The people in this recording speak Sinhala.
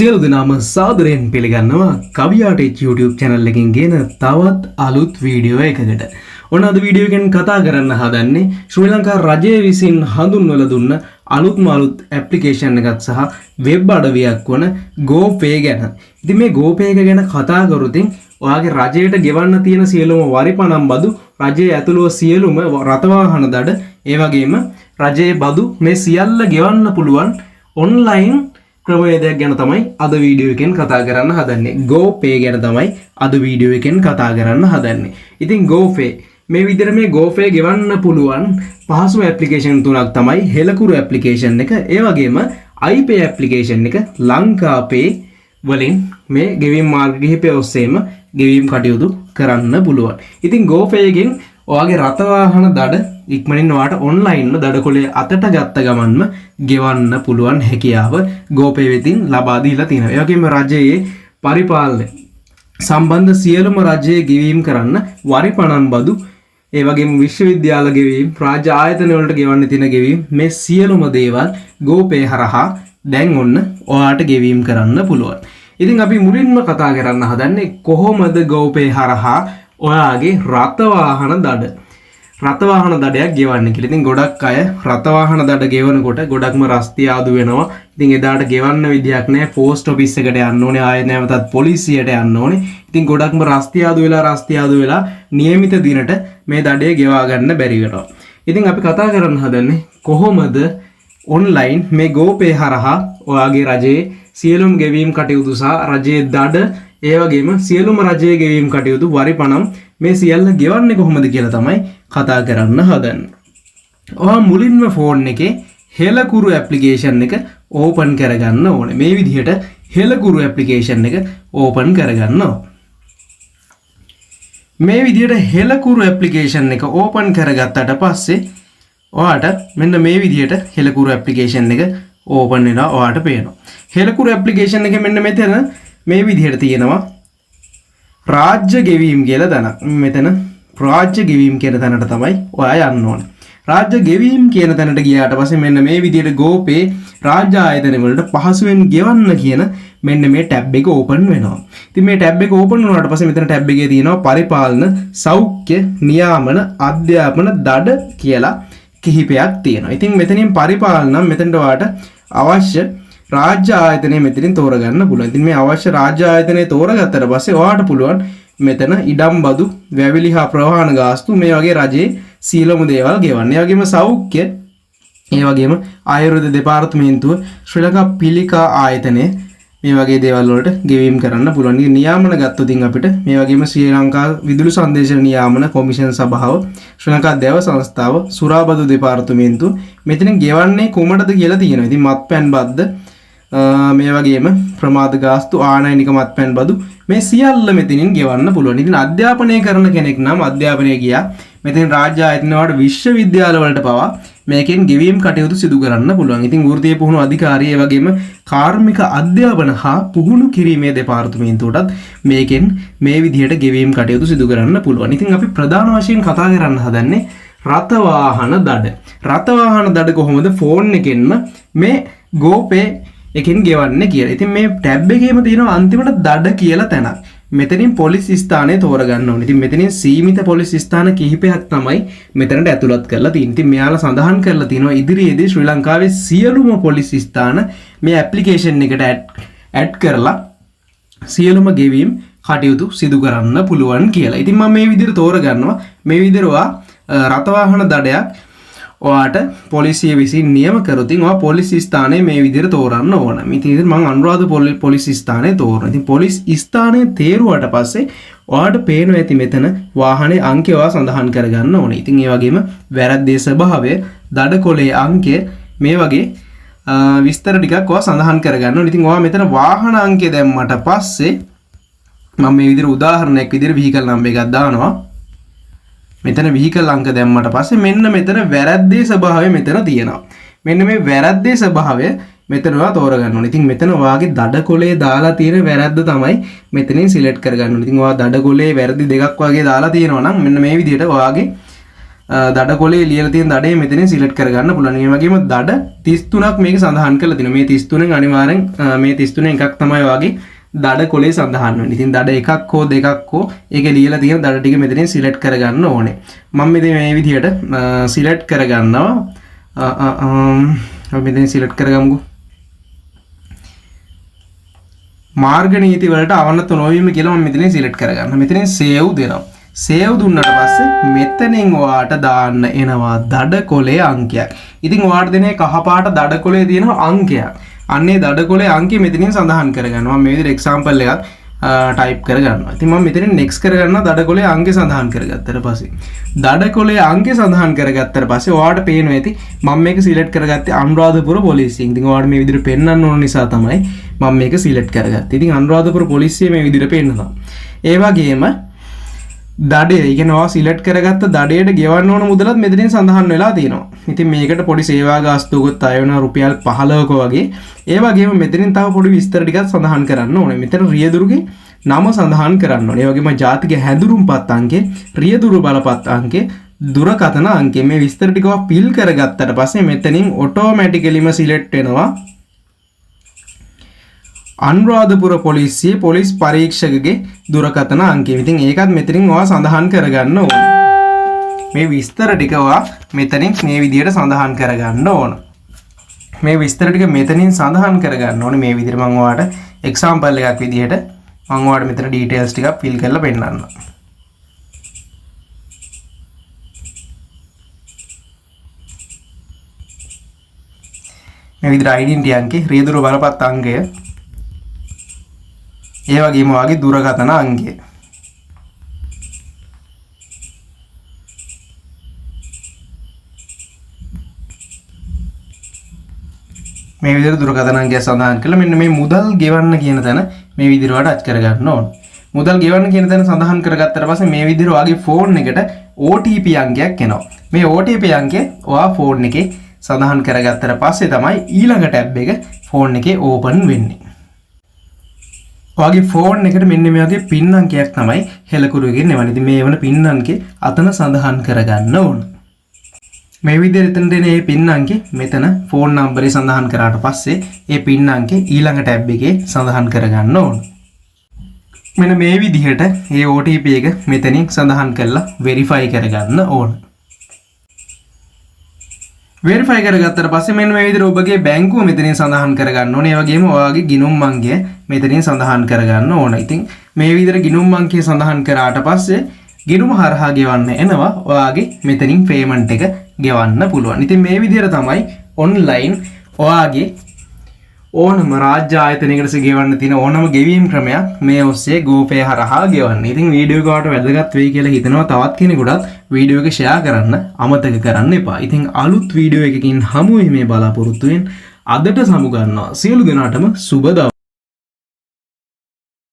සියලු දෙනාම සාදරයෙන් පිළිගන්නවා කවියාට YouTube channel එකකින් ගෙන තවත් අලුත් වීඩියෝ එකකට. ඔන්න අද වීඩියෝ එකෙන් කතා කරන්න හදන්නේ ශ්‍රී ලංකා රජය විසින් හඳුන්වලා දුන්න අලුත්ම අලුත් ඇප්ලිකේෂන් එකක් සහ වෙබ් අඩවියක් වන GoPay ගැන. ඉතින් මේ GoPay එක ගැන කතා කරොතින් ඔයාගේ රජයට ගෙවන්න තියෙන සියලුම වරිපණම් බදු, රජයේ ඇතුළුව සියලුම රථවාහන දඩ, ඒ වගේම රජයේ බදු මේ සියල්ල ගෙවන්න පුළුවන් ඔන්ලයින් ක්‍රමවේදයක් ගැන තමයි අද වීඩියෝ එකෙන් කතා කරන්න හදන්නේ. GoPay ගැන තමයි අද වීඩියෝ එකෙන් කතා කරන්න හදන්නේ. ඉතින් GoPay මේ විදිහට මේ GoPay ගෙවන්න පුළුවන් පහසුම ඇප්ලිකේෂන් තුනක් තමයි හෙලකුරු ඇප්ලිකේෂන් එක, ඒ වගේම iPay ඇප්ලිකේෂන් එක, ලංකාපේ වලින් මේ ගෙවීම් මාර්ග කිහිපය ඔස්සේම ගෙවීම් කටයුතු කරන්න පුළුවන්. ඉතින් GoPay එකෙන් ඔයාගේ රථවාහන දඩ ඉක්මනින් ඔයාට ඔන්ලයින්ම දඩකොලේ අතට ගත්ත ගමන්ම ගෙවන්න පුළුවන් හැකියාව GoPay වෙතින් ලබා දීලා තියෙනවා. ඒ වගේම රජයේ පරිපාලනය සම්බන්ධ සියලුම රජයේ ගෙවීම් කරන්න වරිපණම් බදු, ඒ වගේම විශ්වවිද්‍යාල ගෙවීම්, රාජ්‍ය ආයතන වලට ගෙවන්න තියෙන ගෙවීම්, මේ සියලුම දේවල් GoPay හරහා දැන් ඔන්න ඔයාට ගෙවීම් කරන්න පුළුවන්. ඉතින් අපි මුලින්ම කතා කරන්න හදන්නේ කොහොමද GoPay හරහා ඔයාගේ රථවාහන දඩයක් ගෙවන්න කියලා. ඉතින් ගොඩක් අය රථවාහන දඩ ගෙවනකොට ගොඩක්ම රස්තිය ආදු වෙනවා. ඉතින් එදාට ගෙවන්න විදියක් නැහැ. පෝස්ට් ඔෆිස් එකට යන්න ඕනේ, ආයෙ නැවතත් පොලිසියට යන්න ඕනේ. ඉතින් ගොඩක්ම රස්තිය ආදු වෙලා નિયમિત දිනට මේ දඩේ ගෙවා ගන්න බැරි වෙනවා. ඉතින් අපි කතා කරන්න හදන්නේ කොහොමද ඔන්ලයින් මේ GoPay හරහා ඔයාගේ රජයේ සියලුම ගෙවීම් කටයුතු සහ රජයේ දඩ, ඒ වගේම සියලුම රජයේ ගෙවීම් කටයුතු වරිපණම් මේ සියල්ල ගෙවන්නේ කොහොමද කියලා තමයි කතා කරන්න හදන්නේ. ඔයා මුලින්ම ෆෝන් එකේ හෙලකුරු ඇප්ලිකේෂන් එක ඕපන් කරගන්න ඕනේ. මේ විදිහට හෙලකුරු ඇප්ලිකේෂන් එක ඕපන් කරගන්න ඕනේ. මේ විදිහට හෙලකුරු ඇප්ලිකේෂන් එක ඕපන් කරගත්තට පස්සේ ඔයාට මෙන්න මේ විදිහට හෙලකුරු ඇප්ලිකේෂන් එක ඕපන් වෙනවා. ඔයාට පේනවා හෙලකුරු ඇප්ලිකේෂන් එක මෙන්න මෙතන මේ විදිහට තියෙනවා රාජ්‍ය ගෙවීම් කියලා තැනක්. මෙතන රාජ්‍ය ගෙවීම් කියන තැනට තමයි ඔයා යන්න ඕනේ. රාජ්‍ය ගෙවීම් කියන තැනට ගියාට පස්සේ මෙන්න මේ විදිහට GoPay රාජ්‍ය ආයතන වලට පහසුවෙන් ගෙවන්න කියන මෙන්න මේ ටැබ් එක ඕපන් වෙනවා. ඉතින් මේ ටැබ් එක ඕපන් වුණාට පස්සේ මෙතන ටැබ් එකේ තියෙනවා පරිපාලන, සෞඛ්‍ය, නියාමන, අධ්‍යාපන, දඩ කියලා කිහිපයක් තියෙනවා. ඉතින් මෙතනින් පරිපාලන මෙතනට ඔයාට අවශ්‍ය රාජ්‍ය ආයතනය මෙතනින් තෝරගන්න පුළුවන්. ඉතින් මේ අවශ්‍ය රාජ්‍ය ආයතනය තෝරගත්තට පස්සේ ඔයාට පුළුවන් මෙතන ඉඩම් බදු, වැවිලි හා ප්‍රවාහන ගාස්තු, මේ වගේ රජයේ සියලුම දේවල් ගෙවන්න. ඒ වගේම සෞඛ්‍ය, ඒ වගේම ආයුර්වේද දෙපාර්තමේන්තුව, ශ්‍රී ලංකා පිළිකා ආයතනය, මේ වගේ දේවල් වලට ගෙවීම් කරන්න පුළුවන්. ඉතින් නියාමන ගත්තොත් අපිට මේ වගේම ශ්‍රී ලංකා විදුලි සංදේශන නියාමන කොමිෂන් සභාව, ශ්‍රී ලංකා දේව සංස්ථාව, සුරාබදු දෙපාර්තමේන්තුව මෙතනින් ගෙවන්නේ කොමටද කියලා තියෙනවා. ඉතින් මත්පැන් බද්ද, මේ වගේම ප්‍රමාද ගාස්තු, ආනයනික මත්පැන් බදු, මේ සියල්ල මෙතනින් ගෙවන්න පුළුවන්. ඉතින් අධ්‍යාපනය කරන කෙනෙක් නම් අධ්‍යාපනය ගියා මෙතෙන් රාජ්‍ය ආයතන වලට, විශ්වවිද්‍යාල වලට පවා මේකෙන් ගෙවීම් කටයුතු සිදු කරන්න පුළුවන්. ඉතින් වෘත්තීය පුහුණු අධිකාරිය, ඒ වගේම කාර්මික අධ්‍යාපන හා පුහුණු කිරීමේ දෙපාර්තමේන්තුවටත් මේකෙන් මේ විදිහට ගෙවීම් කටයුතු සිදු කරන්න පුළුවන්. ඉතින් අපි ප්‍රධාන වශයෙන් කතා කරන්න හදන්නේ රථවාහන දඩ. රථවාහන දඩ කොහොමද ෆෝන් එකෙන්ම මේ GoPay එකෙන් ගෙවන්නේ කියලා. ඉතින් මේ ටැබ් එකේම තියෙනවා අන්තිමට දඩ කියලා තැනක්. මෙතනින් පොලිස් ස්ථානය තෝරගන්න ඕනේ. ඉතින් මෙතනින් සීමිත පොලිස් ස්ථාන කිහිපයක් තමයි මෙතනට ඇතුළත් කරලා තියෙන්නේ. ඉතින් මෙයාලා සඳහන් කරලා තියෙනවා ඉදිරියේදී ශ්‍රී ලංකාවේ සියලුම පොලිස් ස්ථාන මේ ඇප්ලිකේෂන් එකට ඇඩ් කරලා සියලුම ගෙවීම් කටයුතු සිදු කරන්න පුළුවන් කියලා. ඉතින් මම මේ විදිහට තෝරගන්නවා. මේ විදිහට ඔයා රථවාහන දඩයක් ඔයාට පොලිසිය විසින් නියම කරොත් ඔයා පොලිස් ස්ථානයේ මේ විදිහට තෝරන්න ඕන. ඉතින් මම අනුරාධපුර පොලිස් ස්ථානයේ තෝරනවා. ඉතින් පොලිස් ස්ථානයේ තේරුවාට පස්සේ ඔයාට පේනවා ඇති මෙතන වාහනේ අංකය ඔයා සඳහන් කරගන්න ඕනේ. ඉතින් ඒ වගේම වැරද්දේ ස්වභාවය, දඩකොලේ අංකය, මේ වගේ විස්තර ටිකක් ඔයා සඳහන් කරගන්න ඕනේ. ඉතින් ඔයා මෙතන වාහන අංකය දැම්මට පස්සේ මම මේ විදිහට උදාහරණයක් විදිහට vehicle number එකක් දානවා. මෙතන vehicle අංක දැම්මට පස්සේ මෙන්න මෙතන වැරද්දේ ස්වභාවය මෙතන තියෙනවා. මෙන්න මේ වැරද්දේ ස්වභාවය මෙතන ඔයා තෝරගන්න ඕනේ. ඉතින් මෙතන ඔයාගේ දඩකොලේ දාලා තියෙන වැරද්ද තමයි මෙතනින් සිලෙක්ට් කරගන්න ඕනේ. ඉතින් ඔයා දඩකොලේ වැරදි දෙකක් වගේ දාලා තියෙනවා නම් මෙන්න මේ විදිහට ඔයාගේ දඩ කොලේ ලියලා තියෙන දඩේ මෙතනින් සිලෙක්ට් කරගන්න පුළුවන්. ඒ වගේම දඩ 33ක් මේක සඳහන් කරලා තිනවා. මේ 33න් අනිවාර්යෙන් මේ 33න් එකක් තමයි වාගේ දඩ කොලේ සඳහන් වෙන්නේ. ඉතින් දඩ එකක් හෝ දෙකක් හෝ ඒකේ ලියලා තියෙන දඩ ටික මෙතනින් සිලෙක්ට් කරගන්න ඕනේ. මම ඉතින් මේ විදිහට සිලෙක්ට් කරගන්නවා. අපි මෙතනින් සිලෙක්ට් කරගමුකෝ. මාර්ග නීති වලට අවනත නොවීම කියලා මම මෙතනින් සිලෙක්ට් කරගන්නවා. මෙතනින් සේව් දෙනවා. සේව් දුන්නාට පස්සේ මෙතනින් ඔයාට දාන්න එනවා දඩ කොලේ අංකයක්. ඉතින් ඔයාට දෙන්නේ කහපාට දඩ කොලේ තියෙන අංකයක්. අන්නේ දඩ කොලේ අංකය මෙතනින් සඳහන් කරගන්නවා. මම මේ විදිහට එක්සැම්පල් එකක් ටයිප් කරගන්නවා. ඉතින් මම මෙතනින් next කරගන්නවා දඩ කොලේ අංකය සඳහන් කරගත්තට පස්සේ. දඩ කොලේ අංකය සඳහන් කරගත්තට පස්සේ ඔයාට පේනවා ඇති මම මේක සිලෙක්ට් කරගත්තේ අනුරාධපුර පොලිසියෙන්. ඉතින් ඔයාට මේ විදිහට පෙන්වන්න ඕන නිසා තමයි මම මේක සිලෙක්ට් කරගත්තේ. ඉතින් අනුරාධපුර පොලිසිය මේ විදිහට පෙන්නනවා. ඒ වගේම දඩේ කියන්නේ ඔයා සිලෙක්ට් කරගත්ත දඩේට ගෙවන්න ඕන මුදලත් මෙතනින් සඳහන් වෙලා තියෙනවා. ඉතින් මේකට පොඩි සේවා ගාස්තුවකුත් අය වෙනවා රුපියල් 15ක වගේ. ඒ වගේම මෙතනින් තව පොඩි විස්තර ටිකක් සඳහන් කරන්න ඕනේ. මෙතන රියදුරුගේ නම සඳහන් කරන්න ඕනේ. ඒ වගේම ජාතික හැඳුනුම්පත් අංකය, රියදුරු බලපත් අංකය, දුරකථන අංකය මේ විස්තර ටික ඔයා පිල් කරගත්තට පස්සේ මෙතනින් ඔටෝමැටිකලිම සිලෙක්ට් වෙනවා අනුරාධපුර පොලිසියේ පොලිස් පරීක්ෂකගේ දුරකථන අංකය. ඉතින් ඒකත් මෙතනින් ඔයා සඳහන් කරගන්න ඕනේ. මේ විස්තර ටික ඔයා මෙතනින් මේ විදිහට සඳහන් කරගන්න ඕන. මේ විස්තර ටික මෙතනින් සඳහන් කරගන්න ඕනේ මේ විදිහට. මම ඔයාලට එක්සැම්පල් එකක් විදිහට මම ඔයාලට මෙතන ඩීටේල්ස් ටිකක් ෆිල් කරලා පෙන්නන්නම්. මේ විදිහට ඩෙන්ටිටි අංකය, රියදුරු බලපත් අංකය, ඒ වගේම වාගේ දුරකථන අංකය. මේ විදිහට දුරකථන අංකය සඳහන් කළා. මෙන්න මේ මුදල් ගෙවන්න කියන තැන මේ විදිහට වඩ අච් කරගන්න ඕන. මුදල් ගෙවන්න කියන තැන සඳහන් කරගත්තට පස්සේ මේ විදිහට ඔයාගේ ෆෝන් එකට OTP අංකයක් එනවා. මේ OTP අංකය ඔයා ෆෝන් එකේ සඳහන් කරගත්තට පස්සේ තමයි ඊළඟ ටැබ් එක ෆෝන් එකේ ඕපන් වෙන්නේ. ඔයාගේ ෆෝන් එකට මෙන්න මේ වගේ පින් අංකයක් තමයි හෙලකුරුවකින් එවන්නේ. ඉතින් මේ වන පින් අංකේ අතන සඳහන් කරගන්න ඕන. මේ විදිහට එතන දෙන මේ පින් අංකේ මෙතන ෆෝන් නම්බරේ සඳහන් කරාට පස්සේ ඒ පින් අංකේ ඊළඟ ටැබ් එකේ සඳහන් කරගන්න ඕන. මෙන්න මේ විදිහට මේ OTP එක මෙතනින් සඳහන් කරලා වෙරිෆයි කරගන්න ඕන. වෙරිෆයි කරගත්තට පස්සේ මෙන්න මේ විදිහට ඔබගේ බැංකුව මෙතනින් සඳහන් කරගන්න ඕනේ. ඒ වගේම ඔයාගේ ගිණුම් අංකය මෙතනින් සඳහන් කරගන්න ඕන. ඉතින් මේ විදිහට ගිණුම් අංකය සඳහන් කරාට පස්සේ ගිණුම හරහා ගෙවන්න එනවා ඔයාගේ මෙතනින් පේමන්ට් එක ගෙවන්න පුළුවන්. ඉතින් මේ විදිහට තමයි ඔන්ලයින් ඔයාගේ ඕනම රාජ්‍ය ආයතනයකට ගෙවන්න තියෙන ඕනම ගෙවීම් ක්‍රමයක් මේ ඔස්සේ GoPay හරහා ගෙවන්න. ඉතින් වීඩියෝ එක ඔයාලට වැදගත් වෙයි කියලා හිතනවා. තවත් කෙනෙකුටත් වීඩියෝ එක ෂෙයා කරන්න අමතක කරන්න එපා. ඉතින් අලුත් වීඩියෝ එකකින් හමු වෙමි බලාපොරොත්තු වෙන අදට සමු ගන්නවා. සියලු දෙනාටම සුබ දවසක්.